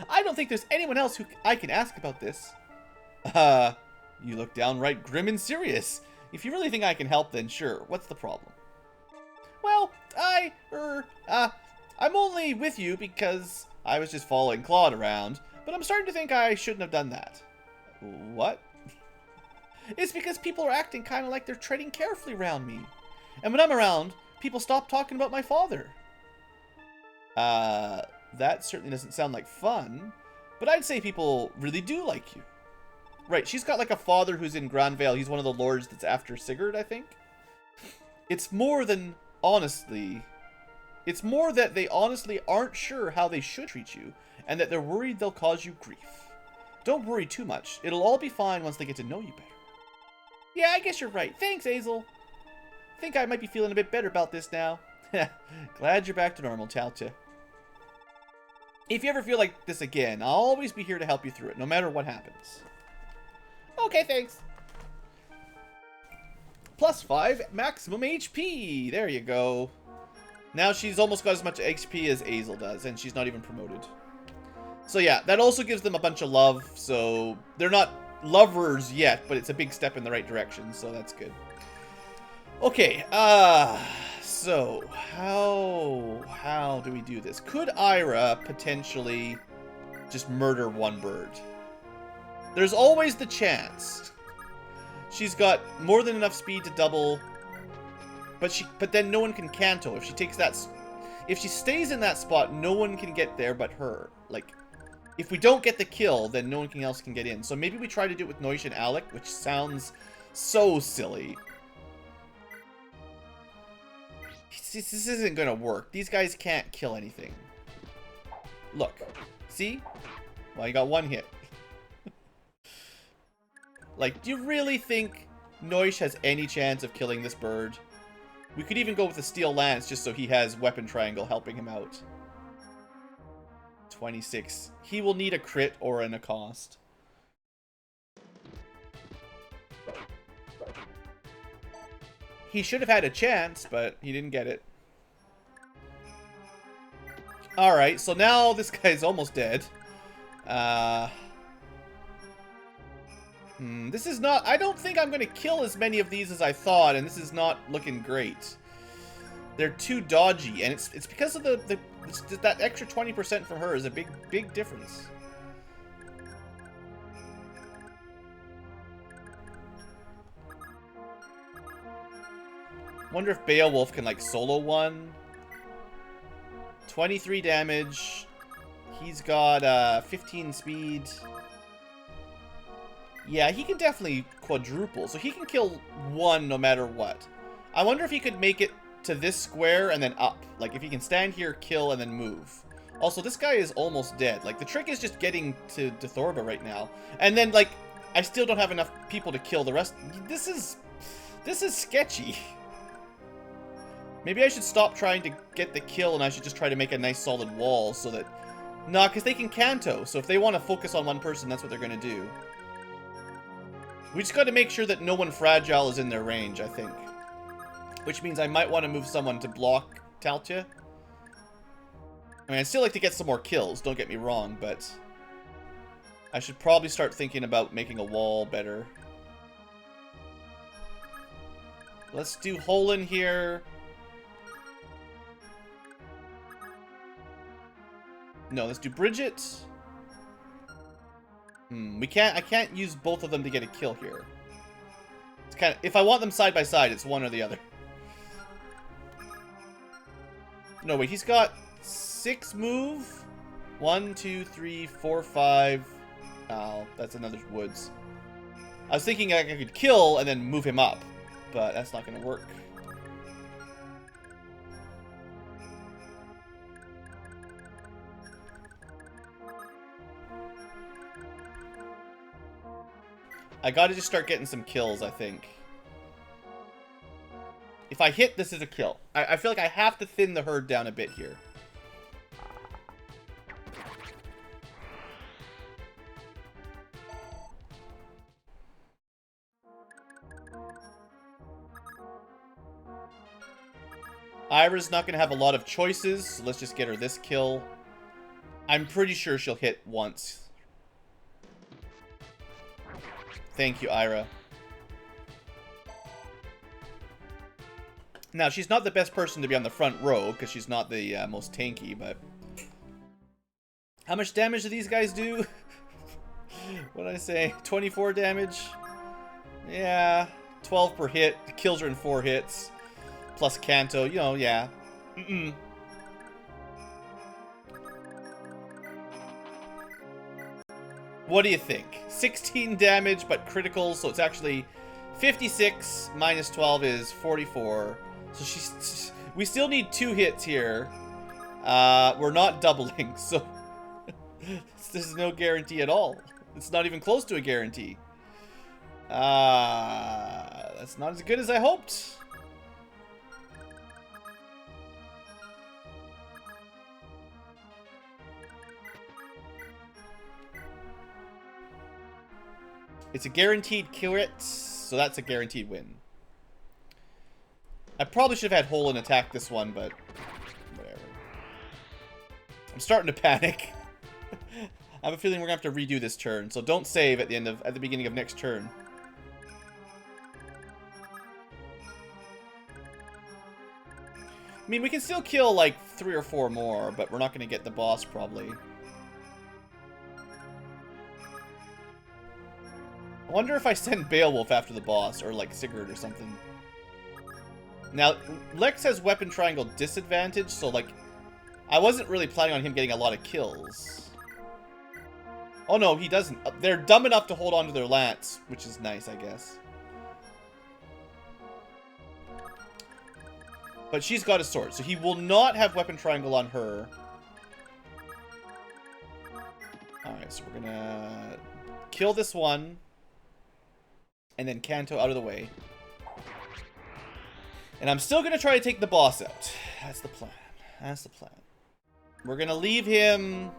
S1: I don't think there's anyone else who I can ask about this. You look downright grim and serious. If you really think I can help, then sure. What's the problem? Well, I'm only with you because I was just following Claude around, but I'm starting to think I shouldn't have done that. What? It's because people are acting kind of like they're treading carefully around me. And when I'm around, people stop talking about my father. That certainly doesn't sound like fun, but I'd say people really do like you. Right, she's got like a father who's in Granvale. He's one of the lords that's after Sigurd, I think. It's more than honestly. It's more that they honestly aren't sure how they should treat you. and that they're worried they'll cause you grief. Don't worry too much. It'll all be fine once they get to know you better. Yeah, I guess you're right. Thanks, Hazel. Think I might be feeling a bit better about this now. Glad you're back to normal, Talcha. If you ever feel like this again, I'll always be here to help you through it, no matter what happens. Okay, thanks. +5 maximum HP. There you go. Now she's almost got as much HP as Hazel does, and she's not even promoted. So yeah, that also gives them a bunch of love, so they're not lovers yet, but it's a big step in the right direction, so that's good. Okay, so how do we do this? Could Ira potentially just murder one bird? There's always the chance. She's got more than enough speed to double, but then no one can canto. If she takes that, if she stays in that spot, no one can get there but her. Like, if we don't get the kill, then no one else can get in. So maybe we try to do it with Noish and Alec, which sounds so silly. This isn't gonna work. These guys can't kill anything. Look. See? Well, you got one hit. Like, do you really think Noish has any chance of killing this bird? We could even go with the Steel Lance just so he has Weapon Triangle helping him out. 26. He will need a crit or an accost. He should have had a chance, but he didn't get it. Alright, so now this guy's almost dead. This is not... I don't think I'm going to kill as many of these as I thought, and this is not looking great. They're too dodgy, and it's because of that extra 20% from her is a big difference. Wonder if Beowulf can, like, solo one. 23 damage. He's got 15 speed. Yeah, he can definitely quadruple, so he can kill one no matter what. I wonder if he could make it to this square and then up. Like, if he can stand here, kill, and then move. Also, this guy is almost dead. Like, the trick is just getting to Thorba right now. And then, like, I still don't have enough people to kill the rest. This is sketchy. Maybe I should stop trying to get the kill and I should just try to make a nice solid wall so that... Nah, because they can canto, so if they want to focus on one person, that's what they're going to do. We just got to make sure that no one fragile is in their range, I think. Which means I might want to move someone to block Talcha. I mean, I'd still like to get some more kills, don't get me wrong, but... I should probably start thinking about making a wall better. Let's do Holin here. No, let's do Bridget. I can't use both of them to get a kill here. It's kind of, if I want them side by side, it's one or the other. No, wait, he's got 6 move. 1, 2, 3, 4, 5. Oh, that's another woods. I was thinking I could kill and then move him up, but that's not going to work. I gotta just start getting some kills, I think. If I hit, this is a kill. I feel like I have to thin the herd down a bit here. Ira's not gonna have a lot of choices, so let's just get her this kill. I'm pretty sure she'll hit once. Thank you, Ira. Now, she's not the best person to be on the front row, because she's not the most tanky, but... How much damage do these guys do? What did I say? 24 damage? Yeah, 12 per hit. Kills her in 4 hits. Plus Canto, you know, yeah. What do you think? 16 damage, but critical, so it's actually 56 minus 12 is 44. So we still need 2 hits here. We're not doubling, so... This is no guarantee at all. It's not even close to a guarantee. That's not as good as I hoped. It's a guaranteed crit, so that's a guaranteed win. I probably should have had Holland attack this one, but whatever. I'm starting to panic. I have a feeling we're gonna have to redo this turn, so don't save at the beginning of next turn. I mean, we can still kill like 3 or 4 more, but we're not gonna get the boss probably. I wonder if I send Beowulf after the boss, or like Sigurd or something. Now, Lex has weapon triangle disadvantage, so like, I wasn't really planning on him getting a lot of kills. Oh no, he doesn't. They're dumb enough to hold on to their lance, which is nice, I guess. But she's got a sword, so he will not have weapon triangle on her. Alright, so we're gonna kill this one. And then Kanto out of the way. And I'm still gonna try to take the boss out. That's the plan. That's the plan. We're gonna leave him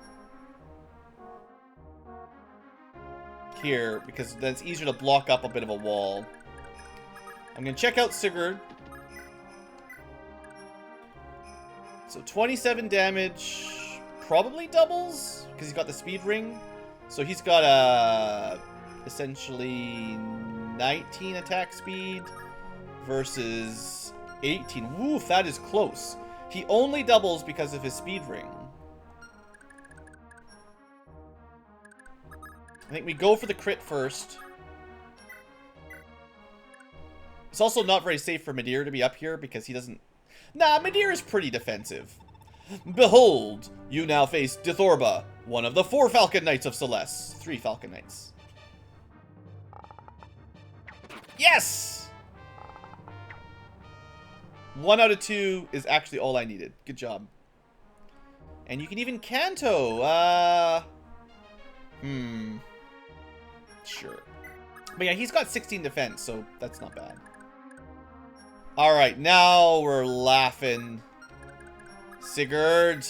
S1: here, because then it's easier to block up a bit of a wall. I'm gonna check out Sigurd. So 27 damage, probably doubles, because he's got the speed ring. So he's got a essentially 19 attack speed versus 18. Woof, that is close. He only doubles because of his speed ring. I think we go for the crit first. It's also not very safe for Midir to be up here because he doesn't... Nah, Midir is pretty defensive. Behold, you now face Dithorba, one of the 4 Falcon Knights of Celeste. 3 Falcon Knights. Yes! 1 out of 2 is actually all I needed. Good job. And you can even Kanto. Sure. But yeah, he's got 16 defense, so that's not bad. Alright, now we're laughing. Sigurd.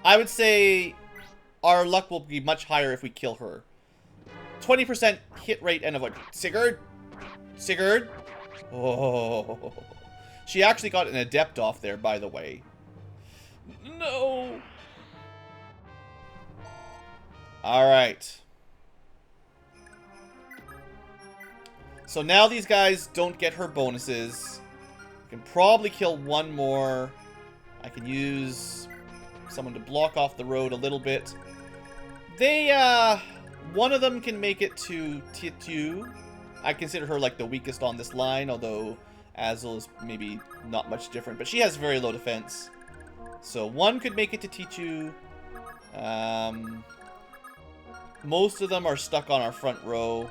S1: I would say our luck will be much higher if we kill her. 20% hit rate and avoid. Sigurd? Sigurd? Oh. She actually got an adept off there, by the way. No. Alright. So now these guys don't get her bonuses. I can probably kill 1 more. I can use someone to block off the road a little bit. They, one of them can make it to Titu. I consider her like the weakest on this line, although Azul is maybe not much different. But she has very low defense. So one could make it to Titu. Most of them are stuck on our front row.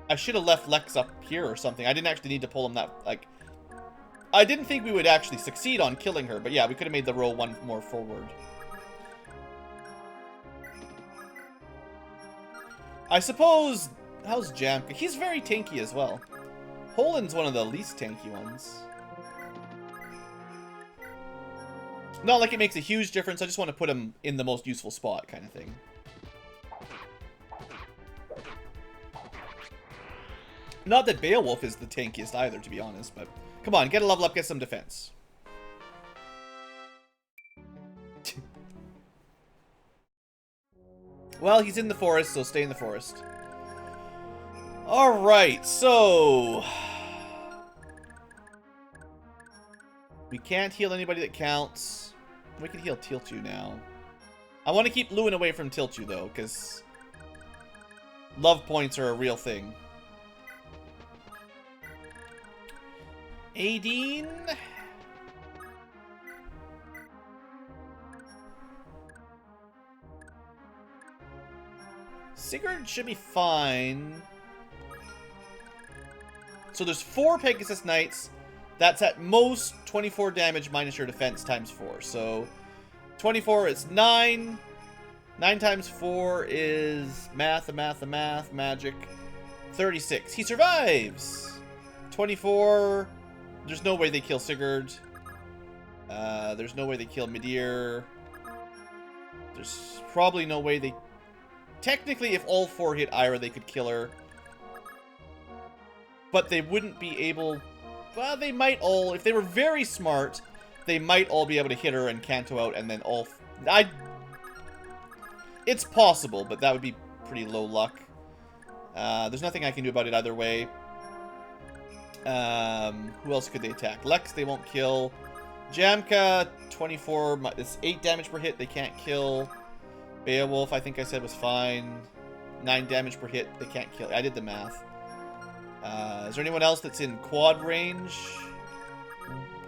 S1: I should have left Lex up here or something. I didn't actually need to pull him that, like... I didn't think we would actually succeed on killing her, but yeah, we could have made the row 1 more forward. I suppose... How's Jamka? He's very tanky as well. Poland's one of the least tanky ones. Not like it makes a huge difference, I just want to put him in the most useful spot, kind of thing. Not that Beowulf is the tankiest either, to be honest, but... Come on, get a level up, get some defense. Well, he's in the forest, so stay in the forest. Alright, so... We can't heal anybody that counts. We can heal Tiltu now. I want to keep Lewin away from Tiltu, though, because... love points are a real thing. Aideen? Sigurd should be fine. So there's 4 Pegasus Knights. That's at most 24 damage minus your defense times 4. So 24 is 9. 9 times 4 is math, magic. 36. He survives! 24. There's no way they kill Sigurd. There's no way they kill Midir. There's probably no way they... Technically, if all 4 hit Ira, they could kill her. But they wouldn't be able... Well, they might all... If they were very smart, they might all be able to hit her and Canto out, and then all... It's possible, but that would be pretty low luck. There's nothing I can do about it either way. Who else could they attack? Lex, they won't kill. Jamka, 24. It's 8 damage per hit. They can't kill. Beowulf, I think I said was fine. 9 damage per hit. They can't kill. I did the math. Is there anyone else that's in quad range?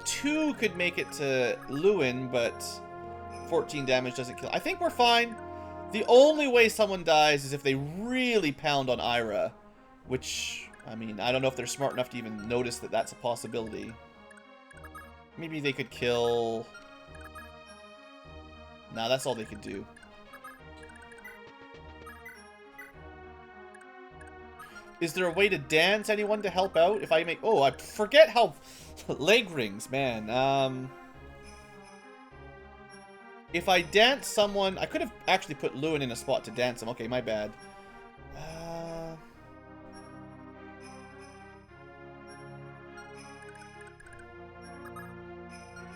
S1: 2 could make it to Lewin, but 14 damage doesn't kill. I think we're fine. The only way someone dies is if they really pound on Ira, which, I mean, I don't know if they're smart enough to even notice that that's a possibility. Maybe they could kill... Nah, that's all they could do. Is there a way to dance anyone to help out? If I make... Oh, I forget how... Leg rings, man. If I dance someone... I could have actually put Lewin in a spot to dance him. Okay, my bad.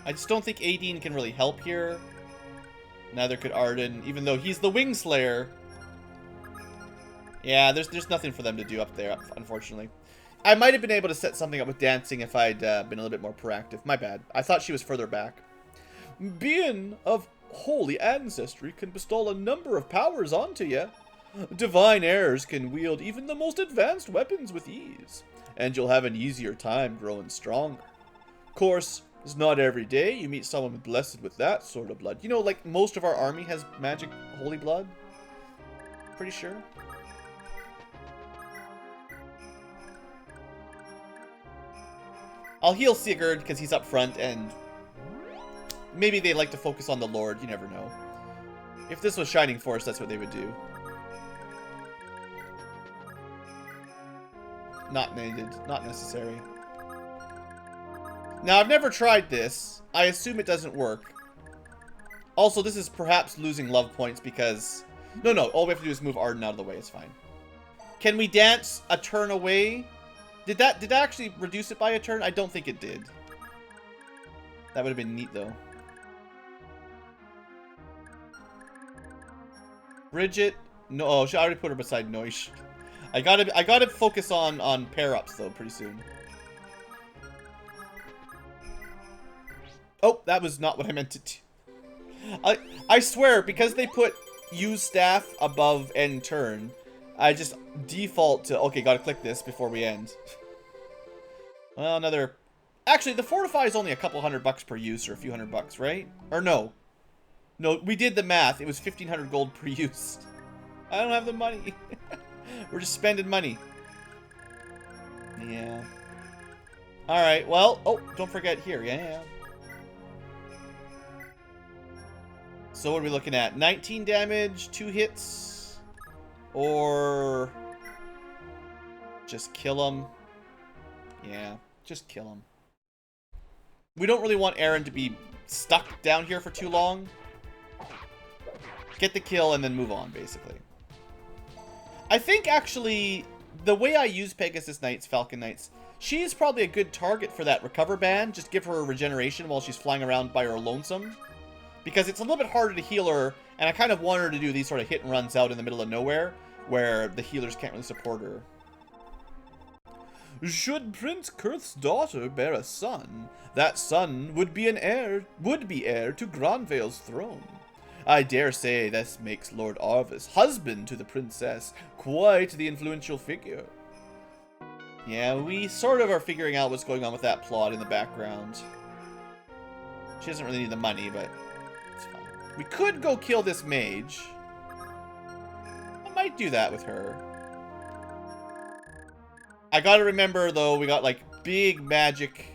S1: I just don't think Aideen can really help here. Neither could Arden, even though he's the Wing Slayer. Yeah, there's nothing for them to do up there, unfortunately. I might have been able to set something up with dancing if I'd been a little bit more proactive. My bad. I thought she was further back. Being of holy ancestry can bestow a number of powers onto you. Divine heirs can wield even the most advanced weapons with ease, and you'll have an easier time growing stronger. Of course, it's not every day you meet someone blessed with that sort of blood. You know, like, most of our army has magic holy blood. Pretty sure. I'll heal Sigurd because he's up front, and maybe they like to focus on the Lord. You never know. If this was Shining Forest, that's what they would do. Not needed. Not necessary. Now, I've never tried this. I assume it doesn't work. Also, this is perhaps losing love points because... No, all we have to do is move Arden out of the way. It's fine. Can we dance a turn away? Did that actually reduce it by a turn? I don't think it did. That would have been neat, though. Bridget... No, oh, I already put her beside Noish. I gotta focus on pair-ups, though, pretty soon. Oh, that was not what I meant to do. I swear, because they put use staff above end turn, I just default to, okay, gotta click this before we end. Well, another... Actually, the Fortify is only a couple $100 per use, or a few $100, right? Or no. No, we did the math. It was 1,500 gold per use. I don't have the money. We're just spending money. Yeah. Alright, well... Oh, don't forget here. Yeah. So what are we looking at? 19 damage, 2 hits, or just kill him? Yeah, just kill him. We don't really want Aaron to be stuck down here for too long. Get the kill and then move on, basically. I think, actually, the way I use Pegasus Knights, Falcon Knights, she's probably a good target for that recover band. Just give her a regeneration while she's flying around by her lonesome. Because it's a little bit harder to heal her, and I kind of want her to do these sort of hit and runs out in the middle of nowhere, where the healers can't really support her. Should Prince Kurth's daughter bear a son, that son would be heir to Granvale's throne. I dare say this makes Lord Arvis, husband to the princess, quite the influential figure. Yeah, we sort of are figuring out what's going on with that plot in the background. She doesn't really need the money, but it's fine. We could go kill this mage. I might do that with her. I gotta remember, though, we got, like, big magic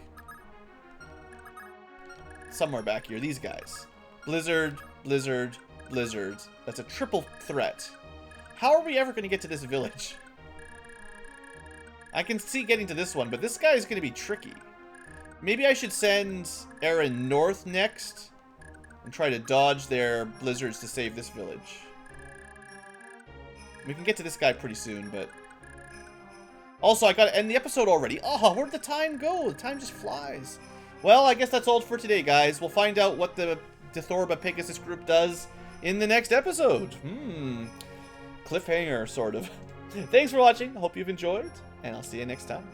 S1: somewhere back here. These guys. Blizzard, Blizzard, Blizzard. That's a triple threat. How are we ever going to get to this village? I can see getting to this one, but this guy is going to be tricky. Maybe I should send Aaron north next and try to dodge their blizzards to save this village. We can get to this guy pretty soon, but... Also, I gotta end the episode already. Oh, where'd the time go? The time just flies. Well, I guess that's all for today, guys. We'll find out what the Dithorba Pegasus group does in the next episode. Cliffhanger, sort of. Thanks for watching. I hope you've enjoyed, and I'll see you next time.